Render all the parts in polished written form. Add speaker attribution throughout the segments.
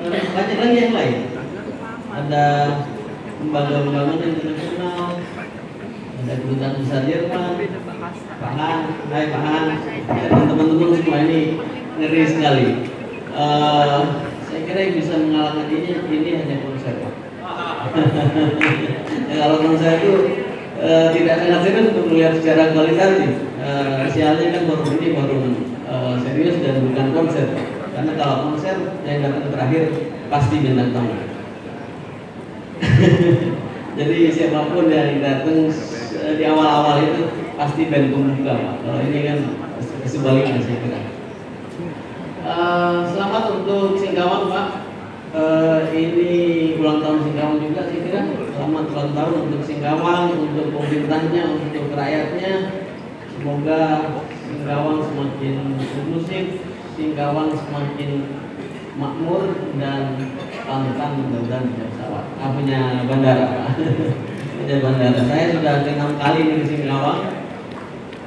Speaker 1: banyak lagi yang lain. Ada lembaga-lembaga internasional, ada kedutaan besar Jerman, Pak Han, dan teman-teman semua ini ngeri sekali. Saya kira yang bisa mengalahkan ini hanya konser. Ya, kalau konser itu tidak sangat serius untuk melihat secara kualitatif. Sialnya kan baru serius dan bukan konser. Karena kalau konser yang datang terakhir pasti bintang tamu. Jadi siapapun yang datang di awal-awal itu pasti band pembuka, Pak. Kalau ini kan sebaliknya saya kira. Selamat untuk Singkawang, Pak. Ini ulang tahun Singkawang juga saya kira. Selamat ulang tahun untuk Singkawang, untuk pemerintahnya, untuk rakyatnya. Semoga Singkawang semakin kondusif, Singkawang semakin makmur dan pantang mudah-mudahan punya pesawat, punya bandara, Pak. Punya bandara. Saya sudah 6 kali di Singkawang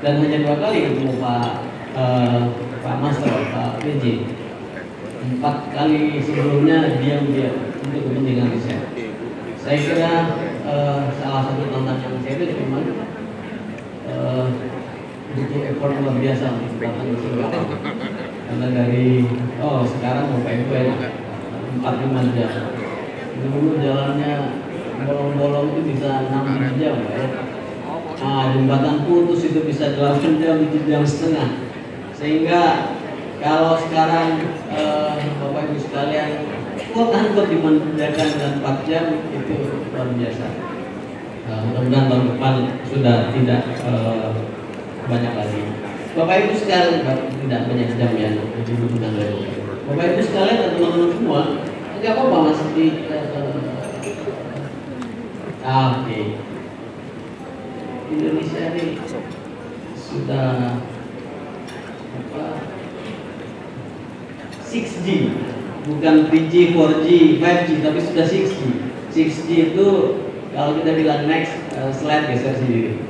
Speaker 1: dan hanya 2 kali ketemu Pak Master, Pak PJ. 4 kali sebelumnya diam-diam untuk kepentingan riset. Saya kira salah satu tantangan serius memang butuh effort luar biasa untuk datang ke Singkawang. Karena dari sekarang Bapak Ibu enak 4-5 jam. Dulu jalannya bolong-bolong itu bisa 6 jam, ya. Jembatan putus itu bisa 8 jam, 7 jam setengah. Sehingga kalau sekarang Bapak Ibu sekalian quote-unquote dimanjakan dengan 4 jam itu luar biasa. Mudah-mudahan tahun depan sudah tidak banyak lagi. Bapak Ibu sekalian tidak banyak jam ya dibutuhkan dari Bapak Ibu sekalian dan teman-teman semua. Enggak apa-apa Mas di oke. Indonesia ini sudah 6G, bukan 3G, 4G, 5G, tapi sudah 6G. 6G itu kalau kita bilang next, slide geser sendiri.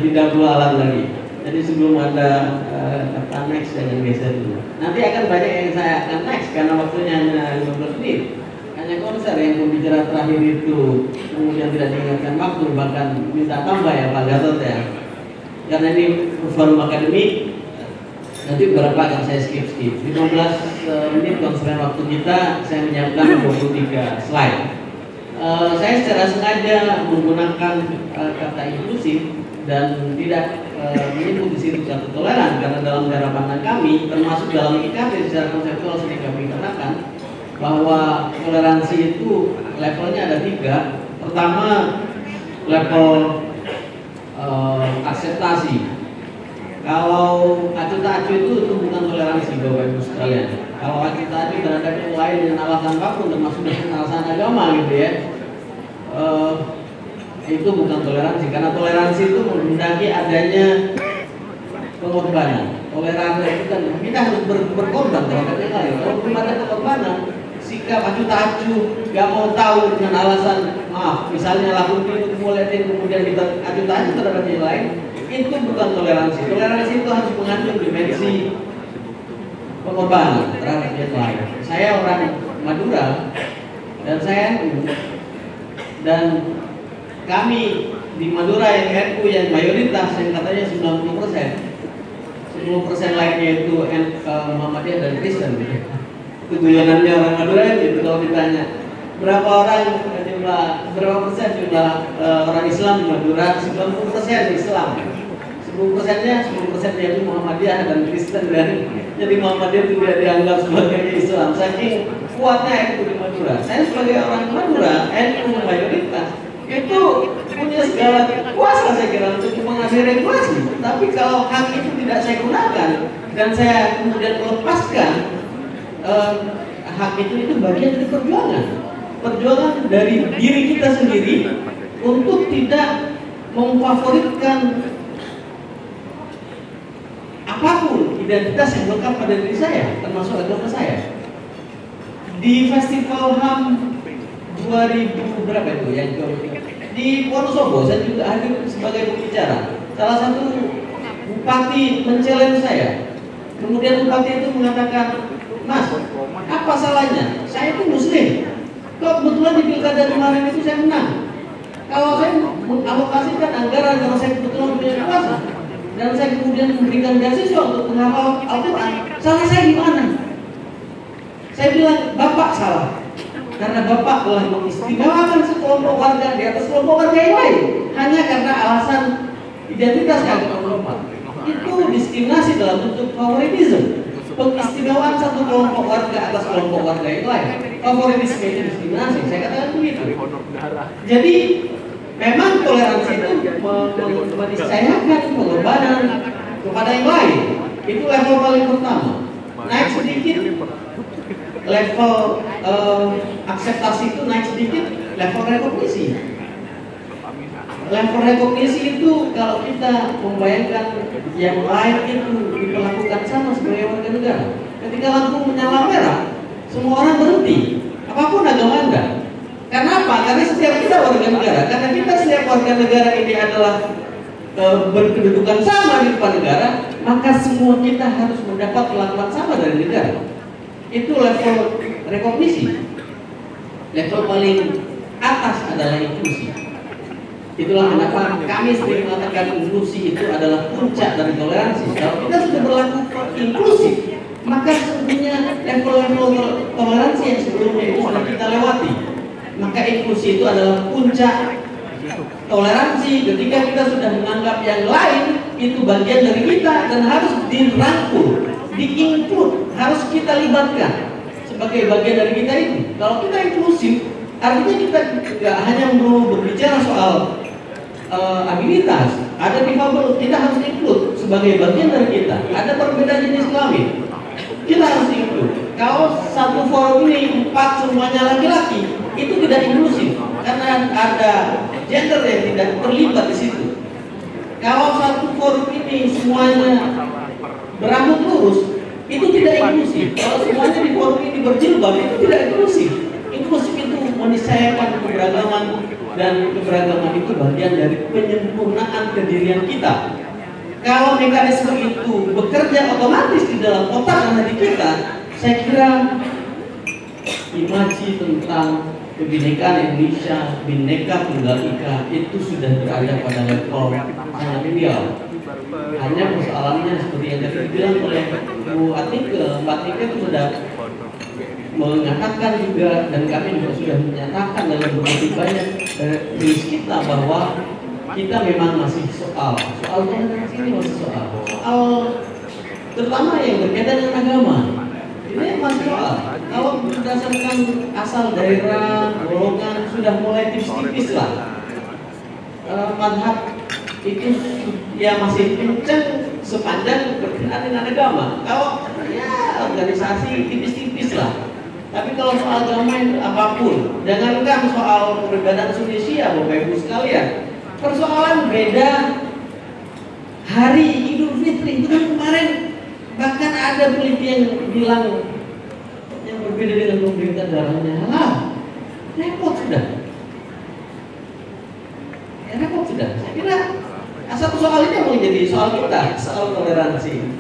Speaker 1: Tidak perlu alat lagi. Jadi sebelum ada kata next jangan geser dulu. Nanti akan banyak yang saya akan next karena waktunya hanya 15 menit. Hanya konser yang pembicara terakhir itu kemudian tidak diingatkan waktu, bahkan minta tambah ya Pak Gatot ya. Karena ini forum akademik, nanti beberapa akan saya skip. 15 menit konseran waktu kita, saya menyiapkan 23 slide. Saya secara sengaja menggunakan kata inklusif dan tidak menyebut di situ kata toleran, karena dalam cara pandang kami, termasuk dalam IKT secara konseptual sering kami katakan bahwa toleransi itu levelnya ada 3. Pertama, level akseptasi. Kalau acuh tak acuh itu bukan toleransi Bapak Ibu sekalian. Kalau acuh tak acuh terhadap yang lain dengan alasan apapun, termasuk dengan alasan agama gitu ya, itu bukan toleransi. Karena toleransi itu menghendaki adanya pengorbanan. Toleransi itu kan kita harus berkorban terhadap yang lain. Kalau belum ada pengorbanan, sikap acuh tak acuh, gak mau tahu dengan alasan maaf, misalnya lakukan itu kemudian kita acuh tak acuh terhadap yang lain, itu bukan toleransi. Toleransi itu harus mengandung dimensi pengorbanan terhadap yang lain. Saya orang Madura dan saya dan kami di Madura yang NU yang mayoritas yang katanya 90%, 10% lainnya itu Muhammadiyah dan Kristen. Keguyonannya orang Madura itu kalau ditanya berapa orang berapa persen jumlah orang Islam di Madura, 90% Islam. 10%-nya 10% yaitu Muhammadiyah dan Kristen, dan jadi Muhammadiyah tidak dianggap sebagai Islam. Saking kuatnya itu di Madura. Saya sebagai orang Madura, NU mayoritas itu punya segala kuasa saya kira untuk mengambil regulasi. Tapi kalau hak itu tidak saya gunakan dan saya kemudian melepaskan hak itu bagian dari perjuangan dari diri kita sendiri untuk tidak memfavoritkan apapun identitas yang melekat pada diri saya, termasuk agama saya. Di Festival HAM 2000 berapa itu yang di Wonosobo, saya juga hadir sebagai pembicara. Salah satu bupati men-challenge saya. Kemudian bupati itu mengatakan, Mas, apa Apa salahnya? Saya itu Muslim. Kok kebetulan di pilkada kemarin itu saya menang. Kalau saya mengalokasikan anggaran, kalau saya kebetulan punya kuasa, dan saya kemudian memberikan beasiswa untuk menghafal Al-Quran, salah saya di mana? Saya bilang, Bapak salah. Karena Bapak telah mengistimewakan sekelompok warga di atas kelompok warga yang lain, hanya karena alasan identitas keagamaan. Itu diskriminasi dalam bentuk favoritisme. Pengistimewaan satu kelompok warga atas kelompok warga yang lain. Favoritisme itu diskriminasi. Saya katakan begitu. Jadi memang toleransi itu meniscayakan pengorbanan kepada yang lain. Itu level paling pertama. Naik sedikit level akseptasi itu, naik sedikit level rekognisi. Level rekognisi itu kalau kita membayangkan yang lain itu diperlakukan sama sebagai warga negara. Ketika lampu menyala merah, semua orang berhenti, apapun agama Anda. Karena apa? Karena setiap kita warga negara. Karena kita setiap warga negara ini adalah berkedudukan sama di depan negara, maka semua kita harus mendapat perlakuan sama dari negara. Itu level rekognisi. Level paling atas adalah inklusi. Itulah kenapa kami sering mengatakan inklusi itu adalah puncak dari toleransi. Kalau kita sudah berlaku inklusif, maka sesungguhnya level-level toleransi yang sebelumnya itu sudah kita lewati. Maka inklusi itu adalah puncak toleransi ketika kita sudah menganggap yang lain itu bagian dari kita dan harus dirangkul, di-include, harus kita libatkan sebagai bagian dari kita itu. Kalau kita inklusif, artinya kita tidak hanya perlu berbicara soal abilitas, ada difabel, kita harus include sebagai bagian dari kita. Ada perbedaan jenis kelamin, kita harus include. Kalau satu forum ini 4 semuanya laki-laki, itu tidak inklusif karena ada gender yang tidak terlibat di situ. Kalau satu forum ini semuanya berambut lurus, itu tidak inklusif. Kalau semuanya di forum ini berjilbab, itu tidak inklusif. Inklusif itu meniscayakan keberagaman, dan keberagaman itu bagian dari penyempurnaan kedirian kita. Kalau mekanisme itu bekerja otomatis di dalam otak dan hati kita, saya kira imaji tentang kebinekaan Indonesia, Bhinneka Tunggal Ika itu sudah berada pada level sangat ideal. Hanya persoalannya seperti yang tadi dibilang oleh Bu Atika, Mbak Atika itu sudah mengatakan juga, dan kami juga sudah menyatakan dalam berbagai banyak rilis kita bahwa kita memang masih soal toleransi ini masih soal terutama yang berkaitan dengan agama. Ini masih soal. Kalau berdasarkan asal daerah, golongan sudah mulai tipis-tipis lah. Madhab itu ya masih kencang sepanjang berkenaan dengan agama. Kalau ya organisasi tipis-tipis lah. Tapi kalau soal agama itu apapun, jangankan soal perbedaan Indonesia, Bapak Ibu sekalian, persoalan beda hari Idul Fitri itu kan kemarin bahkan ada peneliti yang bilang yang berbeda dengan pemerintah darahnya halal. Repot sudah. Ya repot sudah. Saya kira satu soal ini mau jadi soal kita, soal toleransi.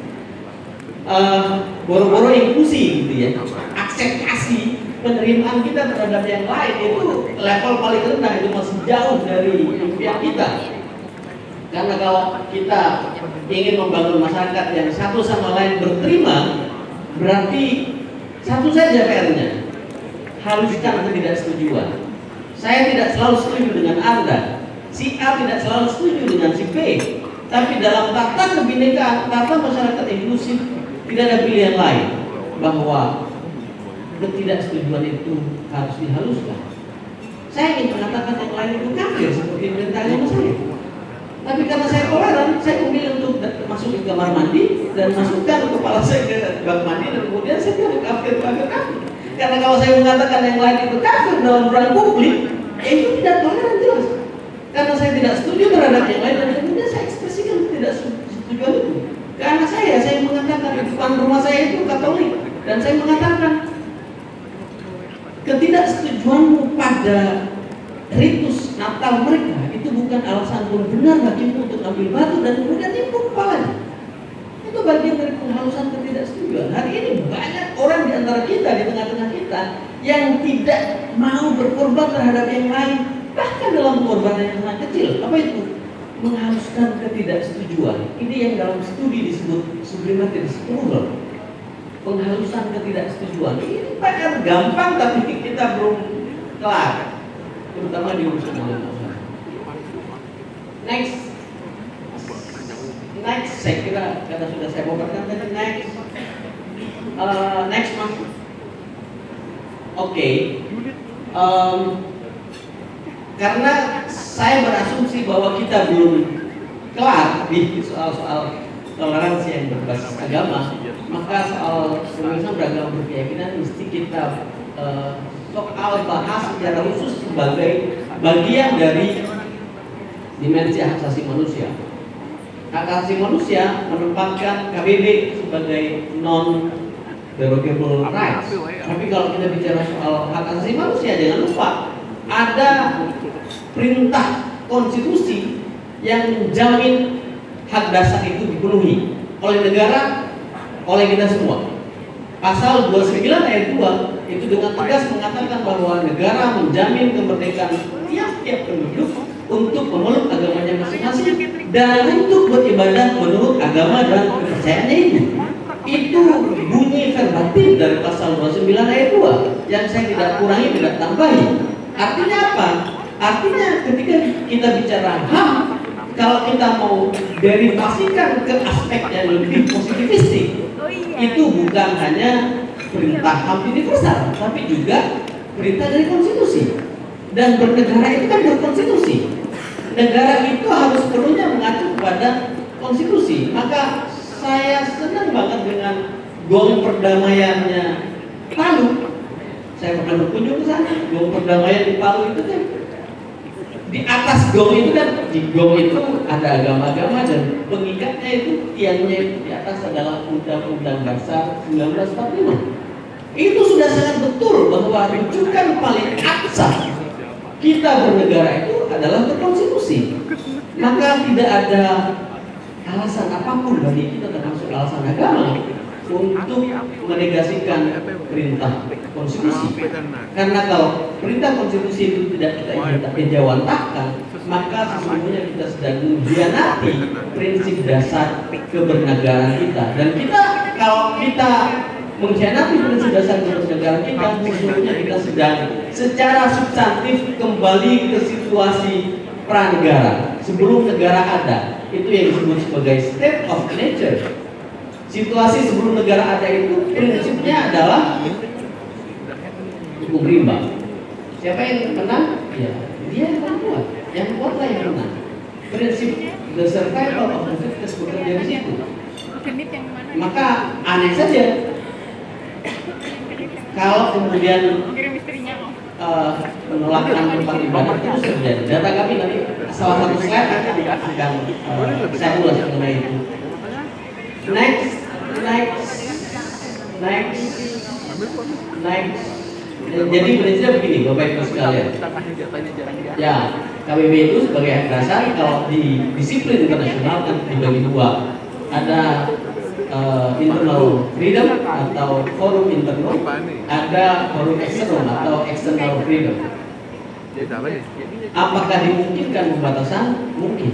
Speaker 1: Boro-boro inklusi gitu ya. Akseptasi penerimaan kita terhadap yang lain itu level paling rendah, itu masih jauh dari impian kita. Karena kalau kita ingin membangun masyarakat yang satu sama lain berterima, berarti satu saja PR-nya, haluskan ketidaksetujuan. Saya tidak selalu setuju dengan Anda, si A tidak selalu setuju dengan si B, tapi dalam tata kebinekaan, tata masyarakat inklusif tidak ada pilihan lain bahwa ketidaksetujuan itu harus dihaluskan. Saya ingin mengatakan yang lain itu kafir seperti perintah agama saya. Tapi karena saya toleran, saya memilih untuk masuk ke kamar mandi dan masukkan kepala saya ke bak mandi dan kemudian saya tidak kafir. Karena kalau saya mengatakan yang lain itu kafir dalam ruang publik, itu tidak toleran jelas. Karena saya tidak setuju terhadap yang lain dan kemudian saya ekspresikan tidak setuju itu. Karena saya mengatakan di depan rumah saya itu Katolik dan saya mengatakan ketidaksetujuanmu pada ritus Natal mereka itu bukan alasan pun benar bagimu untuk ambil batu dan kemudian timpuk kepalanya. Itu bagian dari penghalusan ketidaksetujuan. Hari ini banyak orang di antara kita, di tengah-tengah kita, yang tidak mau berkorban terhadap yang lain, bahkan dalam pengorbanan yang sangat kecil. Apa itu? Menghaluskan ketidaksetujuan. Ini yang dalam studi disebut sublimated disapproval. Penghalusan ketidaksetujuan. Ini PR gampang tapi kita belum kelar, terutama di urusan agama. Next, saya kira karena sudah saya paparkan tadi. Next mas. Oke. Karena saya berasumsi bahwa kita belum kelar di soal-soal toleransi yang berbasis agama, maka soal kebebasan beragama berkeyakinan mesti kita soal bahas secara khusus sebagai bagian dari dimensi hak asasi manusia. Hak asasi manusia menempatkan KBB sebagai non derogable rights. Tapi kalau kita bicara soal hak asasi manusia, jangan lupa ada perintah konstitusi yang menjamin hak dasar itu dipenuhi oleh negara, oleh kita semua. Pasal 29 ayat 2 itu dengan tegas mengatakan bahwa negara menjamin kemerdekaan tiap-tiap penduduk untuk memeluk agamanya masing-masing dan untuk beribadah menurut agama dan kepercayaannya itu. Itu bunyi verbatim dari pasal 29 ayat 2 yang saya tidak kurangi, tidak tambahi. Artinya apa? Artinya ketika kita bicara HAM, kalau kita mau derivasikan ke aspek yang lebih positivistik, itu bukan hanya perintah HAM universal, tapi juga perintah dari konstitusi. Dan bernegara itu kan berkonstitusi. Negara itu harus sepenuhnya mengacu pada konstitusi. Maka saya senang banget dengan gong perdamaiannya Palu. Saya pernah berkunjung ke sana. Gong perdamaian di Palu itu kan di atas gong itu kan, di gong itu ada agama-agama dan pengikatnya itu tiangnya itu di atas adalah Undang-Undang Dasar 1945. Itu sudah sangat betul bahwa rujukan paling aksa kita bernegara itu adalah berkonstitusi. Maka tidak ada alasan apapun bagi kita, termasuk alasan agama, untuk menegasikan perintah konstitusi. Karena kalau perintah konstitusi itu tidak kita ejawantahkan, maka sesungguhnya kita sedang mengkhianati prinsip dasar kebernegaraan kita. Dan kita, kalau kita mengkhianati prinsip dasar kebernegaraan kita, sesungguhnya kita sedang secara substantif kembali ke situasi pranegara sebelum negara ada. Itu yang disebut sebagai state of nature. Situasi sebelum negara ada itu prinsipnya adalah hukum rimba. Siapa yang menang? Ya, dia yang kuat. Yang kuatlah yang menang. Prinsip the survival of the fittest bekerja di situ. Maka aneh saja kalau kemudian penolakan tempat ibadah itu terjadi. Data kami nanti salah satu slide akan saya ulas mengenai itu. Next. Jadi prinsipnya begini, Bapak Ibu sekalian. Ya, KBB itu sebagai hak dasar kalau di disiplin internasional kan dibagi dua. Ada internal freedom atau forum internal, ada forum external atau external freedom. Apakah dimungkinkan pembatasan? Mungkin.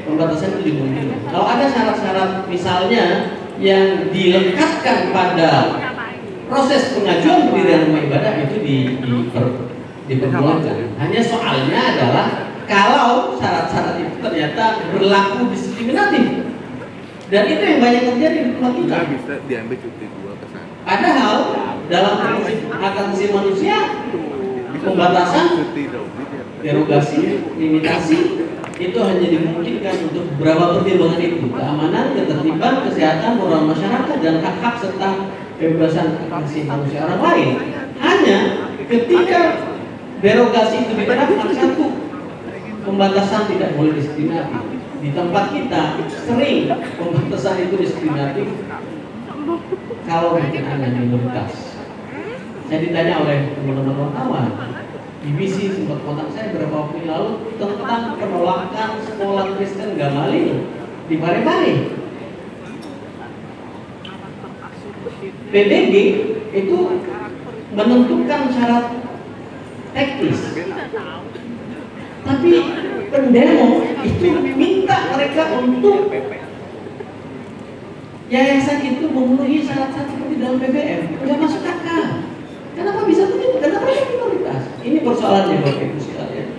Speaker 1: Pembatasan itu dimungkinkan. Kalau ada syarat-syarat misalnya yang dilekatkan pada proses pengajuan pendirian rumah ibadah itu diperbolehkan. Hanya soalnya adalah kalau syarat-syarat itu ternyata berlaku diskriminatif. Dan itu yang banyak terjadi di tempat kita.
Speaker 2: Bisa diambil cuti dua ke sana.
Speaker 1: Padahal dalam prinsip hak asasi manusia, pembatasan, derogasi, limitasi itu hanya dimungkinkan untuk beberapa pertimbangan itu: keamanan, ketertiban, kesehatan, moral masyarakat, dan hak-hak serta kebebasan asasi manusia orang lain. Hanya ketika derogasi itu diterapkan, satu, pembatasan tidak boleh diskriminatif. Di tempat kita sering pembatasan itu diskriminatif kalau berkenaan minoritas. Saya ditanya oleh teman-teman wartawan, BBC sempat kontak saya beberapa waktu lalu tentang penolakan sekolah Kristen Gamaliel di Parepare. PBB itu menentukan syarat teknis, tapi pendemo itu minta mereka untuk yayasan itu memenuhi syarat-syarat seperti dalam BBM. Nggak masuk akal. Kenapa bisa begitu? Kenapa ada minoritas? Ini persoalannya Bapak Ibu sekalian.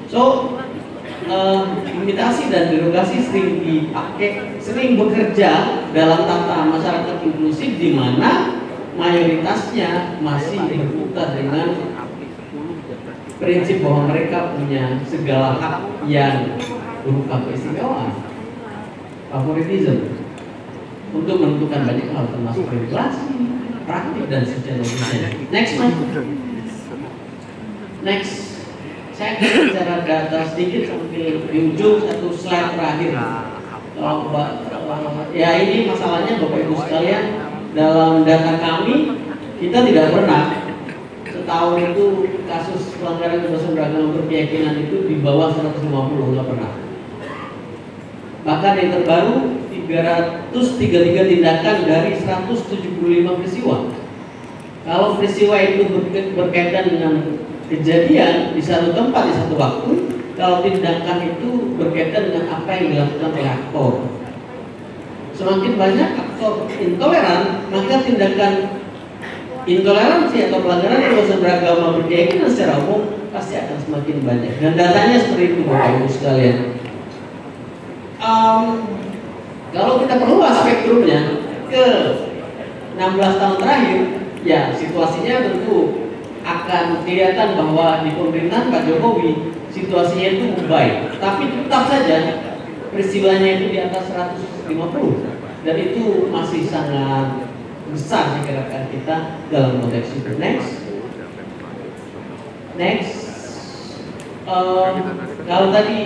Speaker 1: So, limitasi dan derogasi sering dipakai, sering bekerja dalam tata masyarakat inklusif di mana mayoritasnya masih berputar dengan prinsip bahwa mereka punya segala hak yang berupa keistimewaan, favoritism, untuk menentukan banyak hal termasuk regulasi, praktik dan seterusnya. Next, saya akan bicara data sedikit sampai di ujung satu slide terakhir. Ya ini masalahnya Bapak Ibu sekalian, dalam data kami kita tidak pernah setahun itu kasus pelanggaran kebebasan beragama berkeyakinan itu di bawah 150, nggak pernah. Bahkan yang terbaru 333 tindakan dari 175 peristiwa. Kalau peristiwa itu berkaitan dengan kejadian di satu tempat di satu waktu, kalau tindakan itu berkaitan dengan apa yang dilakukan oleh aktor. Semakin banyak aktor intoleran, maka tindakan intoleransi atau pelanggaran kebebasan beragama berkeyakinan secara umum pasti akan semakin banyak. Dan datanya seperti itu Bapak Ibu sekalian. Kalau kita perluas spektrumnya ke 16 tahun terakhir, ya situasinya tentu akan kelihatan bahwa di pemerintahan Pak Jokowi situasinya itu membaik. Tapi tetap saja peristiwanya itu di atas 150 dan itu masih sangat besar dikirakan kita dalam konteks itu. Next, kalau tadi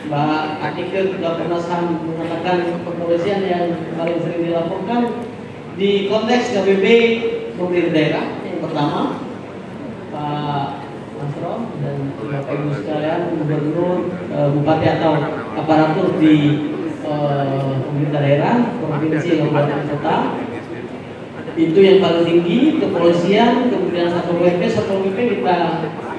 Speaker 1: Mbak Atike juga Komnas HAM mengatakan kepolisian yang paling sering dilaporkan di konteks KBB pemerintah daerah yang pertama Pak Masro dan Bapak Ibu sekalian, gubernur, bupati atau aparatur di pemerintah daerah, provinsi, kabupaten, kota, itu yang paling tinggi. Kepolisian, kemudian Satpol PP kita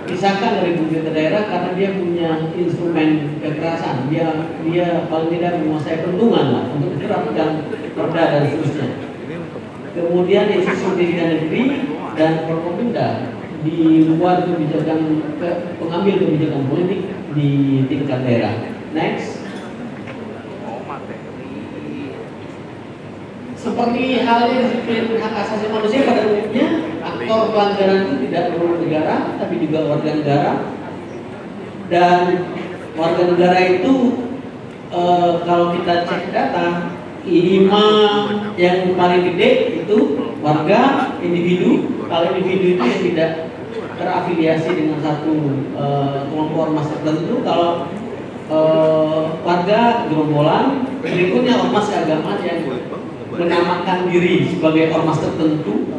Speaker 1: pisahkan dari pemerintah daerah karena dia punya instrumen kekerasan. Dia paling tidak menguasai perlindungan lah untuk jerat dan perda dan seterusnya. Kemudian institusi pendidikan negeri dan Forkopimda di luar kebijakan pengambil kebijakan politik di tingkat daerah. Next. Seperti halnya disiplin hak asasi manusia pada umumnya, aktor pelanggaran itu tidak perlu negara, tapi juga warga negara. Dan warga negara itu kalau kita cek data, 5 yang paling gede itu warga, individu. Kalau individu itu yang tidak terafiliasi dengan satu kelompok ormas tertentu. Kalau warga gerombolan, berikutnya ormas keagamaan yang menamakan diri sebagai ormas tertentu,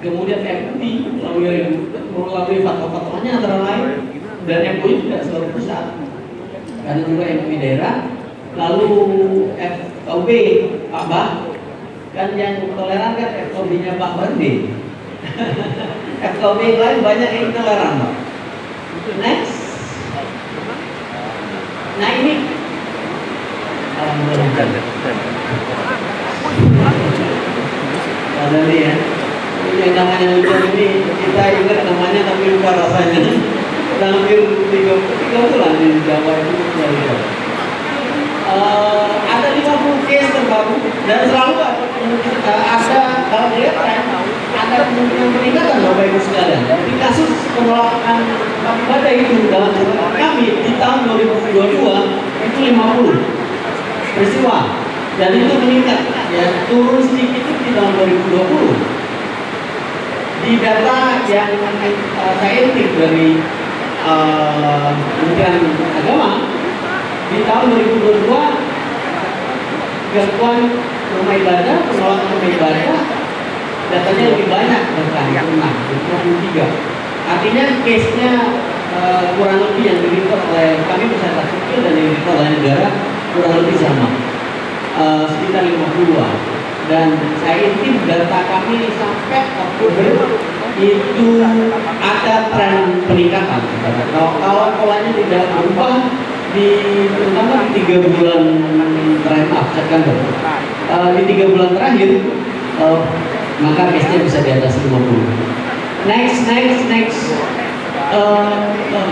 Speaker 1: kemudian MUI melalui fatwa-fatwanya antara lain, dan MUI tidak selalu pusat, karena juga MUI daerah, lalu FOB Pak Bah, kan yang toleran kan FOB-nya Pak Bande. FOB yang lain banyak yang toleran Pak. Next. Nah ini ada nih ya, ini yang namanya hujan ini kita ingat namanya tapi lupa rasanya. Udah hampir 3 bulan di Jawa itu ada 50 case terbaru dan selalu ada kalau dilihat ada kemungkinan peningkatan Bapak Ibu sekalian. Di kasus penolakan ibadah itu dalam kami di tahun 2022 itu 50 peristiwa. Dan itu meningkat, ya turun sedikit itu di tahun 2020. Di data yang saya intip dari Kementerian Agama, di tahun 2022 gangguan rumah ibadah, penolakan rumah ibadah, datanya lebih banyak bahkan 23. Artinya case-nya kurang lebih yang di-report oleh kami masyarakat sipil dan yang di-report oleh negara kurang lebih sama. Sekitar 50-an. dan saya intip data kami sampai Oktober itu ada tren peningkatan. Kalau polanya tidak berubah terutama di 3 bulan terakhir, September, di 3 bulan terakhir, maka case-nya bisa di atas 50. Next.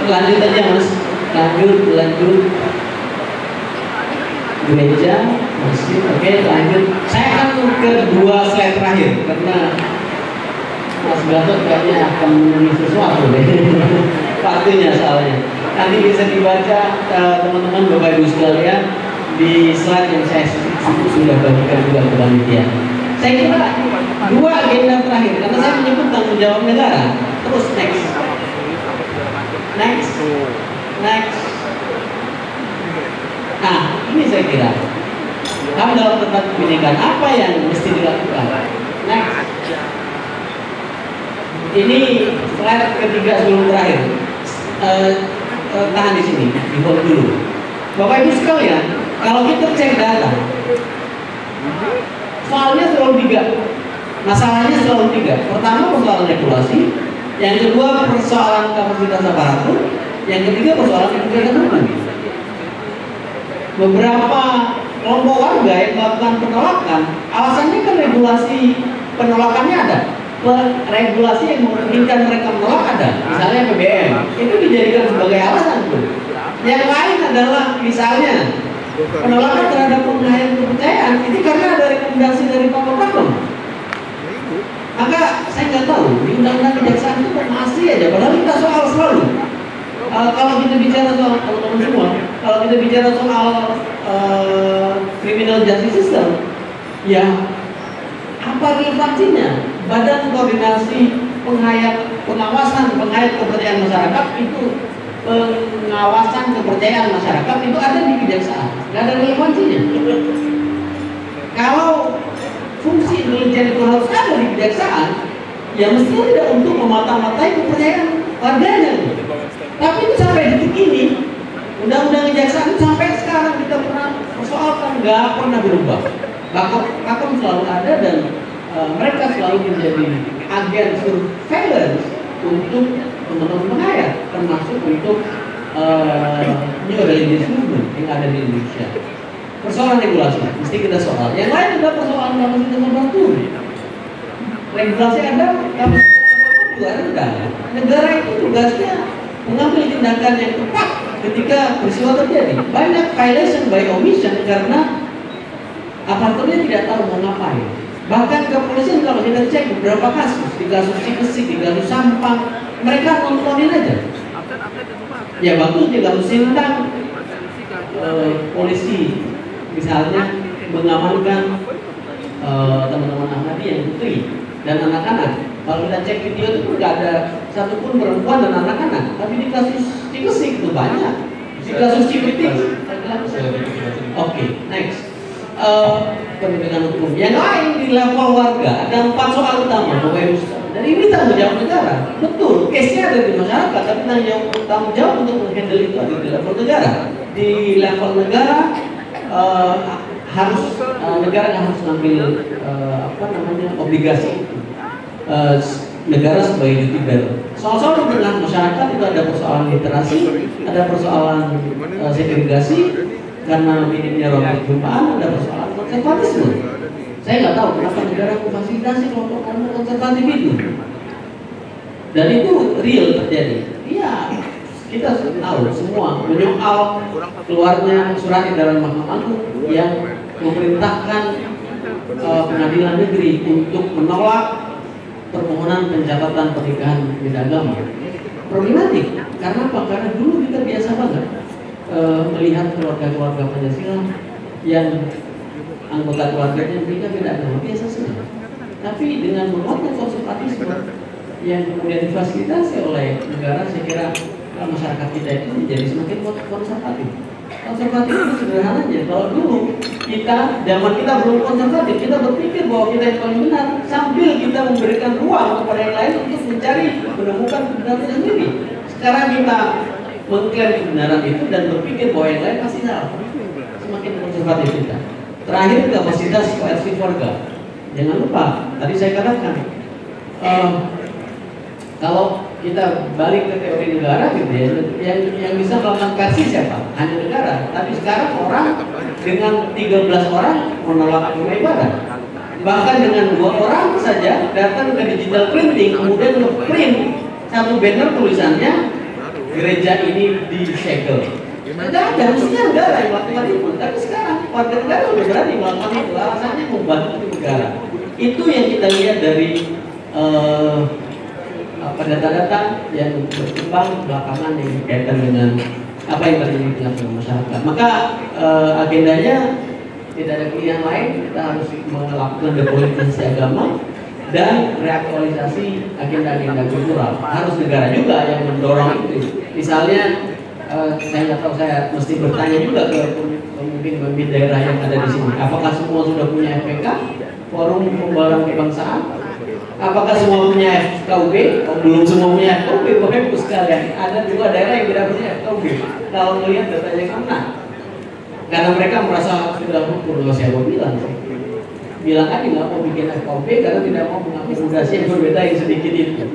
Speaker 1: Lanjut aja mas, lanjut. Gereja, masjid, oke, lanjut. Saya akan ke 2 slide terakhir karena Mas Gatot kayaknya akan menulis sesuatu deh. Waktunya soalnya. Nanti bisa dibaca teman-teman Bapak Ibu sekalian di slide yang saya sudah bagikan juga ke panitia. Saya kira 2 agenda terakhir karena saya menyebut tanggung jawab negara. Terus next. Nah, ini saya kira kami dalam tempat pendidikan apa yang mesti dilakukan. Next. Ini slide ketiga sebelum terakhir. Tahan di sini, di hold dulu. Bapak Ibu sekalian, kalau kita cek data, soalnya selalu 3. Masalahnya selalu 3. Pertama persoalan regulasi, yang kedua persoalan kapasitas aparatur, yang ketiga persoalan penegakan hukum. Beberapa kelompok warga yang melakukan penolakan, alasannya kan regulasi penolakannya ada. Regulasi yang memungkinkan mereka menolak ada, misalnya PBM, itu dijadikan sebagai alasan tuh. Yang lain adalah misalnya penolakan terhadap pengayaan kepercayaan itu karena ada rekomendasi dari Pak Prakom. Maka saya nggak tahu di undang-undang kejaksaan itu masih aja, padahal kita soal selalu. Kalau kita bicara soal teman-teman semua, kalau kita bicara soal criminal justice system, ya apa relevansinya? Badan Koordinasi Pengawasan Pengayat Kepercayaan Masyarakat itu, pengawasan kepercayaan masyarakat itu ada di kejaksaan, nggak ada relevansinya. Kalau fungsi intelijen itu harus ada di kejaksaan, ya mestinya tidak untuk memata-matai kepercayaan warganya. Tapi itu sampai detik ini, undang-undang kejaksaan sampai sekarang kita pernah persoalkan, nggak pernah berubah. Bahkan selalu ada dan mereka selalu menjadi agen surveillance untuk teman-teman pengayat, termasuk untuk new religious movement yang ada di Indonesia. Persoalan regulasi mesti kita soal. Yang lain adalah persoalan kapasitas aparatur. Regulasi ada, kapasitas aparatur juga rendah. Negara itu tugasnya mengambil tindakan yang tepat ketika peristiwa terjadi. Banyak violation by omission karena aparaturnya tidak tahu mau ngapain. Bahkan kepolisian kalau kita cek beberapa kasus, di kasus Cikesik, di kasus Sampang, mereka nontonin aja. Ya bagus di kasus Sintang, polisi misalnya mengamankan teman-teman Ahmadi yang putri dan anak-anak. Kalau kita cek video itu nggak ada satupun perempuan dan anak-anak. Tapi di kasus Cikesik itu banyak. Di kasus Cipetik. Oke, next. Penegakan hukum. Yang lain di level warga ada 4 soal utama, Bapak Ibu. Dan ini tanggung jawab negara. Betul, case-nya ada di masyarakat, tapi tanggung jawab untuk menghandle itu ada di level negara. Di level negara negara harus ngambil obligasi itu. Negara sebagai duty bearer. Soal-soal di tengah masyarakat itu ada persoalan literasi, ada persoalan segregasi. Karena minimnya ruang perjumpaan, ada persoalan konservatisme. Saya nggak tahu kenapa negara memfasilitasi kelompok-kelompok konservatif itu. Dan itu real terjadi. Iya, kita tahu semua menyoal keluarnya surat edaran Mahkamah Agung yang memerintahkan pengadilan negeri untuk menolak permohonan pencatatan pernikahan beda agama. Problematik. Karena apa? Karena dulu kita biasa banget melihat keluarga-keluarga Pancasila yang anggota keluarganya mereka beda agama biasa saja. Tapi dengan menguatkan konservatisme yang kemudian difasilitasi oleh negara, saya kira masyarakat kita itu menjadi semakin konservatif. Konservatif itu sederhananya, kalau dulu zaman kita belum konservatif, kita berpikir bahwa kita yang paling benar sambil kita memberikan ruang kepada yang lain untuk menemukan kebenaran sendiri. Sekarang kita mengklaim kebenaran itu dan berpikir bahwa yang lain pasti salah. Semakin konservatif kita. Terakhir, kapasitas koersi warga. jangan lupa tadi saya katakan kalau kita balik ke teori negara gitu ya, yang bisa melakukan versi siapa? Hanya negara. Tapi sekarang orang dengan 13 orang menolak rumah ibadah. Bahkan dengan 2 orang saja datang ke digital printing, kemudian nge-print satu banner tulisannya gereja ini disegel. Tidak ada, mestinya negara yang melakukan itu. Tapi sekarang warga negara sudah berani melakukan itu, alasannya membantu negara. Itu yang kita lihat dari data-data yang berkembang belakangan yang berkaitan dengan apa yang terjadi di tengah masyarakat. Maka agendanya tidak ada pilihan lain, kita harus melakukan depolitisasi agama dan reaktualisasi agenda-agenda kultural. Harus negara juga yang mendorong itu. Misalnya saya nggak tahu, saya mesti bertanya juga ke pemimpin daerah yang ada di sini. Apakah semua sudah punya FPK, Forum Pembelajaran Kebangsaan? Apakah semua punya FKUB? Oh, belum semua punya FKUB, Bapak Ibu sekalian. Ada juga daerah yang tidak punya FKUB. Kalau melihat datanya mana? Karena mereka merasa sudah ukur. Siapa bilang? Bilang aja nggak mau bikin FKUB karena tidak mau mengakomodasi yang berbeda yang sedikit itu.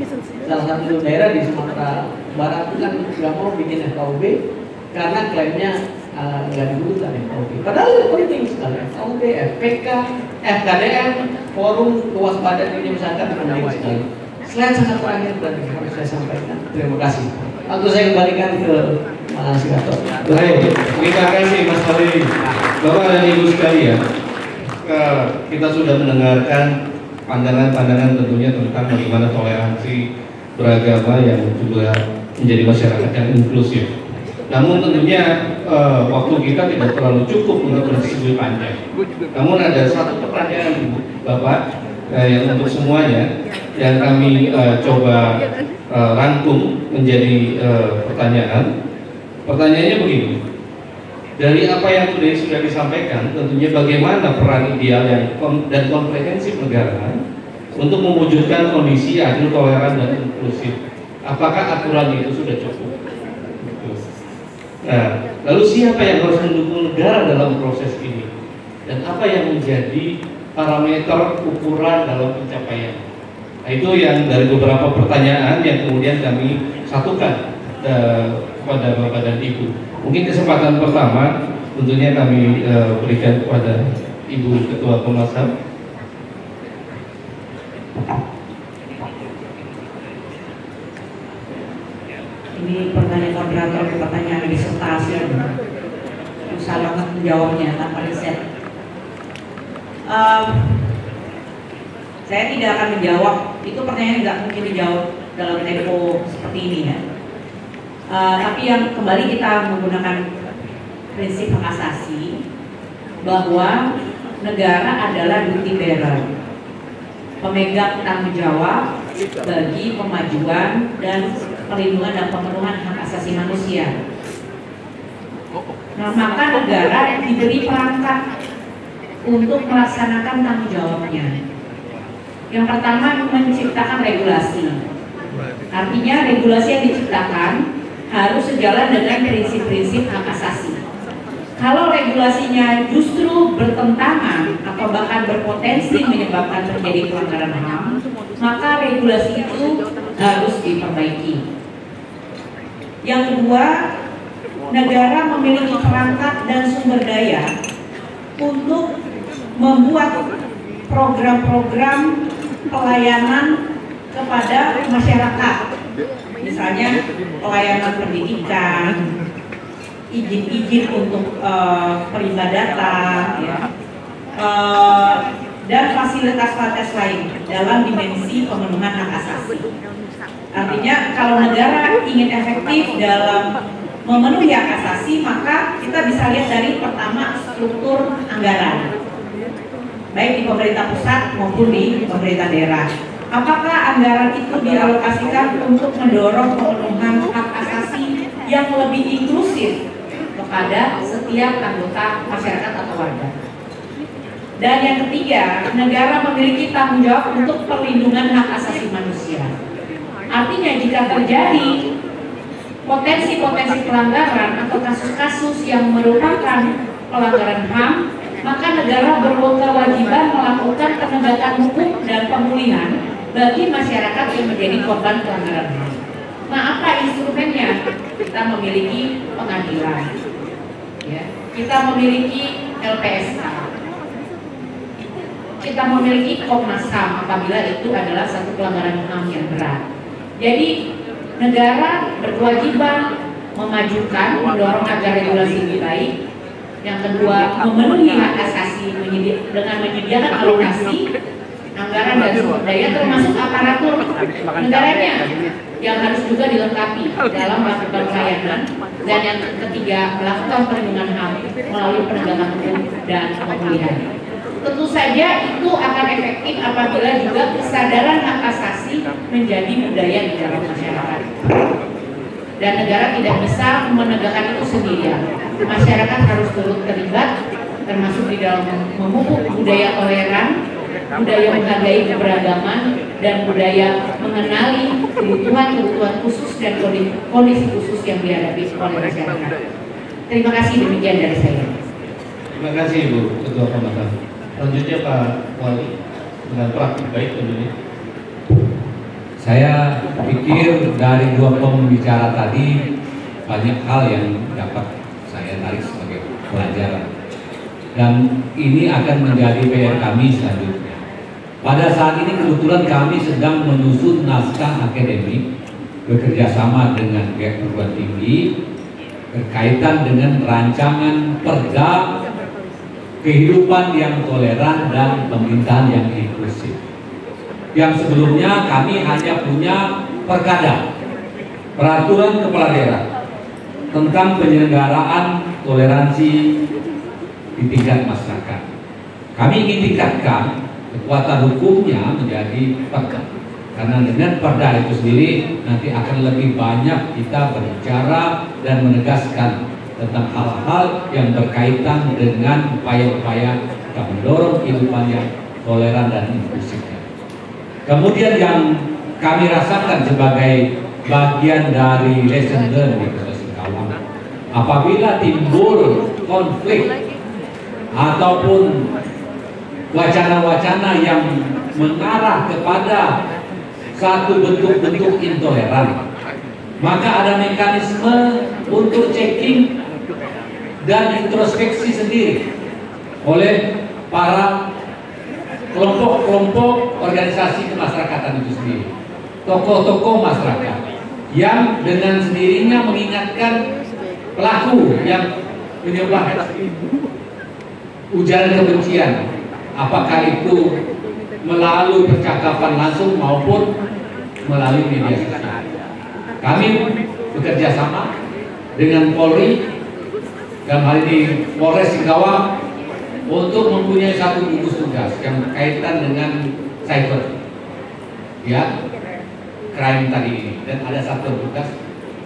Speaker 1: Salah satu daerah di Sumatera Barat itu kan nggak mau bikin FKUB karena klaimnya nggak dibutuhkan FKUB. Padahal itu penting sekali. FKUB, FPK, FKDM, Forum Kewaspadaan Dunia Masyarakat penting sekali. Slide sangat terakhir dan harus saya sampaikan. Terima kasih. Lalu saya kembalikan ke Mas Gatot.
Speaker 3: Baik, terima kasih Mas Fahri. Bapak dan Ibu sekalian, kita sudah mendengarkan pandangan-pandangan tentunya tentang bagaimana toleransi beragama yang juga menjadi masyarakat yang inklusif. Namun tentunya waktu kita tidak terlalu cukup untuk berdiskusi panjang. Namun ada satu pertanyaan Bapak yang untuk semuanya yang kami coba rangkum menjadi pertanyaan. Pertanyaannya begini. Dari apa yang sudah disampaikan, tentunya bagaimana peran ideal dan komprehensif negara untuk mewujudkan kondisi adil, toleran, dan inklusif. Apakah aturan itu sudah cukup? Nah, lalu siapa yang harus mendukung negara dalam proses ini? Dan apa yang menjadi parameter ukuran dalam pencapaian? Nah, itu yang dari beberapa pertanyaan yang kemudian kami satukan kepada Bapak dan Ibu. Mungkin kesempatan pertama tentunya kami berikan kepada Ibu Ketua Komnas HAM.
Speaker 4: Ini pertanyaan moderator, pertanyaan disertasi, susah banget menjawabnya tanpa riset. Saya tidak akan menjawab, itu pertanyaan nggak mungkin dijawab dalam tempo seperti ini ya. Tapi yang kembali kita menggunakan prinsip hak asasi bahwa negara adalah duty bearer, pemegang tanggung jawab bagi pemajuan dan perlindungan dan pemenuhan hak asasi manusia. Nah, maka negara diberi perangkat untuk melaksanakan tanggung jawabnya. Yang pertama, menciptakan regulasi. Artinya regulasi yang diciptakan harus sejalan dengan prinsip-prinsip hak asasi. Kalau regulasinya justru bertentangan atau bahkan berpotensi menyebabkan terjadi pelanggaran HAM, maka regulasi itu harus diperbaiki. Yang kedua, negara memiliki perangkat dan sumber daya untuk membuat program-program pelayanan kepada masyarakat. Misalnya pelayanan pendidikan, izin-izin untuk peribadatan, ya, dan fasilitas-fasilitas lain dalam dimensi pemenuhan hak asasi. Artinya kalau negara ingin efektif dalam memenuhi hak asasi, maka kita bisa lihat dari pertama struktur anggaran, baik di pemerintah pusat maupun di pemerintah daerah. Apakah anggaran itu dialokasikan untuk mendorong pemenuhan hak asasi yang lebih inklusif kepada setiap anggota masyarakat atau warga? Dan yang ketiga, negara memiliki tanggung jawab untuk perlindungan hak asasi manusia. Artinya jika terjadi potensi-potensi pelanggaran atau kasus-kasus yang merupakan pelanggaran HAM, maka negara berkewajiban melakukan penegakan hukum dan pemulihan bagi masyarakat yang menjadi korban pelanggaran HAM. Nah, apa instrumennya? Kita memiliki pengadilan, ya. Kita memiliki LPSK, kita memiliki Komnas HAM apabila itu adalah satu pelanggaran HAM yang berat. Jadi negara berkewajiban memajukan, mendorong agar regulasi lebih baik. Yang kedua, memenuhi hak asasi dengan menyediakan alokasi anggaran dan sumber daya termasuk aparatur negaranya yang harus juga dilengkapi dalam melakukan pelayanan. Dan yang ketiga, melakukan perlindungan HAM melalui penegakan hukum dan pemulihan. Tentu saja itu akan efektif apabila juga kesadaran hak asasi menjadi budaya di dalam masyarakat. Dan negara tidak bisa menegakkan itu sendirian. Masyarakat harus turut terlibat, termasuk di dalam memupuk budaya toleran, budaya menghargai keberagaman, dan budaya mengenali kebutuhan khusus dan kondisi khusus yang dihadapi oleh masyarakat. Terima kasih, demikian dari saya.
Speaker 3: Terima kasih Ibu Ketua Komnas HAM. Selanjutnya Pak Wali dengan praktik baik tentunya.
Speaker 5: Saya pikir dari dua pembicara tadi banyak hal yang dapat saya tarik sebagai pelajaran, dan ini akan menjadi PR kami selanjutnya. Pada saat ini kebetulan kami sedang menyusun naskah akademik bekerjasama dengan pihak perguruan tinggi berkaitan dengan rancangan perda kehidupan yang toleran dan pemerintahan yang inklusif. Yang sebelumnya kami hanya punya perkada, peraturan kepala daerah tentang penyelenggaraan toleransi di tingkat masyarakat. Kami ingin tingkatkan kekuatan hukumnya menjadi perda, karena dengan perda itu sendiri nanti akan lebih banyak kita berbicara dan menegaskan tentang hal-hal yang berkaitan dengan upaya-upaya kita mendorong kehidupan yang toleran dan inklusif. Kemudian yang kami rasakan sebagai bagian dari lesson learned di Kota Singkawang, apabila timbul konflik ataupun wacana-wacana yang mengarah kepada satu bentuk-bentuk intoleran, maka ada mekanisme untuk checking dan introspeksi sendiri oleh para kelompok-kelompok organisasi kemasyarakatan itu sendiri, tokoh-tokoh masyarakat yang dengan sendirinya mengingatkan pelaku yang menyebar ujaran kebencian, apakah itu melalui percakapan langsung maupun melalui media sosial. Kami bekerja sama dengan Polri, dalam hal ini Polres Singkawang, untuk mempunyai satu gugus tugas yang berkaitan dengan cyber, ya, crime tadi ini. Dan ada satu tugas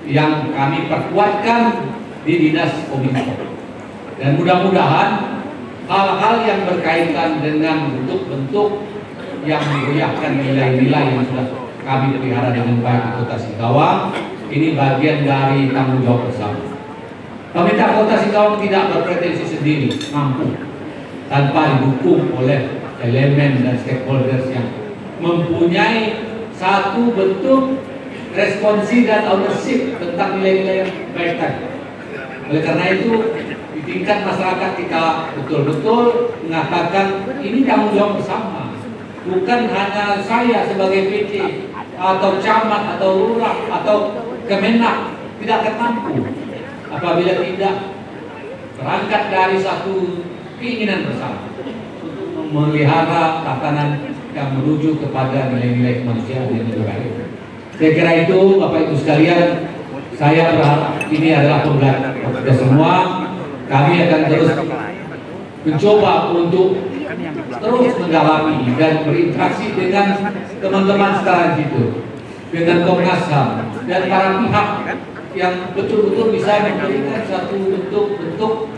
Speaker 5: yang kami perkuatkan di Dinas Kominfo. Dan mudah-mudahan hal-hal yang berkaitan dengan bentuk-bentuk yang menggoyahkan nilai-nilai yang sudah kami pelihara dengan baik di Kota Singkawang ini bagian dari tanggung jawab bersama. Pemerintah Kota Singkawang tidak berpretensi sendiri mampu tanpa didukung oleh elemen dan stakeholders yang mempunyai satu bentuk responsi dan ownership tentang nilai-nilai yang baik tadi. Oleh karena itu, di tingkat masyarakat kita betul-betul mengatakan ini tanggung jawab bersama. Bukan hanya saya sebagai PT atau camat atau lurah atau Kemenak tidak akan mampu apabila tidak berangkat dari satu keinginan bersama untuk memelihara tatanan yang menuju kepada nilai-nilai kemanusiaan yang lebih baik. Saya kira itu Bapak Ibu sekalian, saya berharap ini adalah pembelajaran kita semua. Kami akan terus mencoba untuk terus mendalami dan berinteraksi dengan teman-teman sekarang itu, dengan Komnas HAM dan para pihak yang betul-betul bisa memberikan satu bentuk-bentuk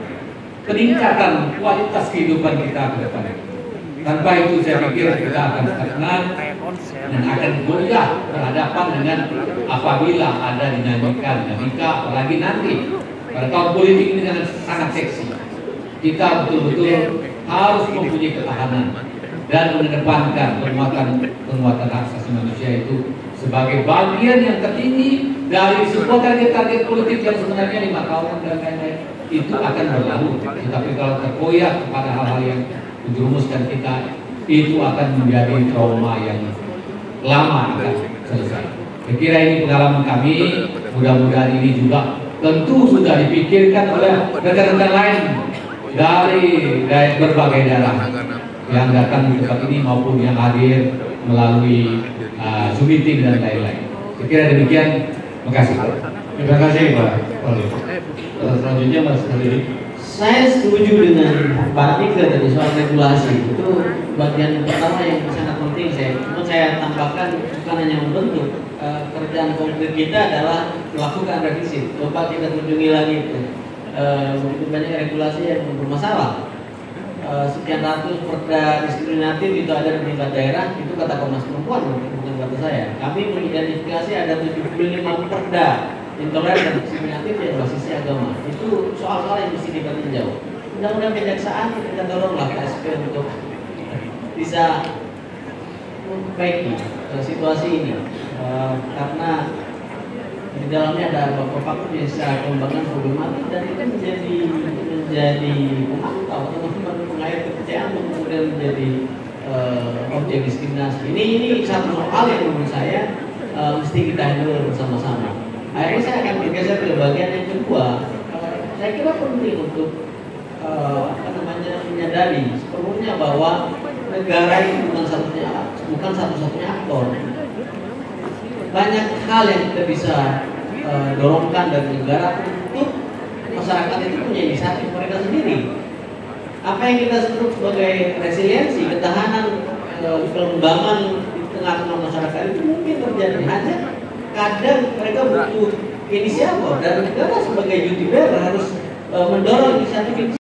Speaker 5: peningkatan kualitas kehidupan kita ke depan. Tanpa itu saya pikir kita akan stagnan dan akan goyah berhadapan dengan apabila ada dinamika, apalagi nanti pada tahun politik ini sangat seksi. kita betul-betul harus mempunyai ketahanan dan mengedepankan penguatan hak asasi manusia itu sebagai bagian yang tertinggi dari sebuah target-target politik yang sebenarnya 5 tahun dan lain-lain itu akan berlalu. Tetapi kalau terkoyak kepada hal-hal yang menjerumuskan kita, itu akan menjadi trauma yang lama akan selesai. Saya kira ini pengalaman kami, mudah-mudahan ini juga tentu sudah dipikirkan oleh rekan-rekan lain dari berbagai daerah yang datang di tempat ini maupun yang hadir melalui Zoom meeting dan lain-lain. Saya kira demikian. Terima kasih.
Speaker 3: Terima kasih Pak Wali. Selanjutnya Mas Khalid.
Speaker 1: Saya setuju dengan Pak Tika tadi soal regulasi. Itu bagian pertama yang sangat penting. Saya tambahkan bukan hanya membentuk, kerjaan konkret kita adalah melakukan revisi. Coba kita kunjungi lagi itu. Begitu banyak regulasi yang bermasalah. Sekian ratus perda diskriminatif itu ada di tingkat daerah, itu kata Komnas Perempuan, bukan kata saya. Kami mengidentifikasi ada 75 perda intoleran dan diskriminatif yang basisnya agama. Itu soal-soal yang mesti kita tinjau. Undang-undang kejaksaan kita doronglah KSP untuk bisa memperbaiki situasi ini, karena di dalamnya ada beberapa faktor yang secara pengembangan problematik dan itu menjadi pemantau atau pengait kepercayaan untuk kemudian menjadi objek diskriminasi. Ini satu soal yang menurut saya mesti kita handle bersama-sama. Akhirnya saya akan bergeser ke bagian yang kedua. Saya kira penting untuk menyadari sepenuhnya bahwa negara ini bukan satu-satunya aktor. Banyak hal yang kita bisa dorongkan dari negara untuk masyarakat itu punya inisiatif mereka sendiri. Apa yang kita sebut sebagai resiliensi, ketahanan, kelembangan di tengah-tengah masyarakat itu mungkin terjadi, hanya kadang mereka butuh inisiator dan negara sebagai duty bearer harus mendorong inisiatif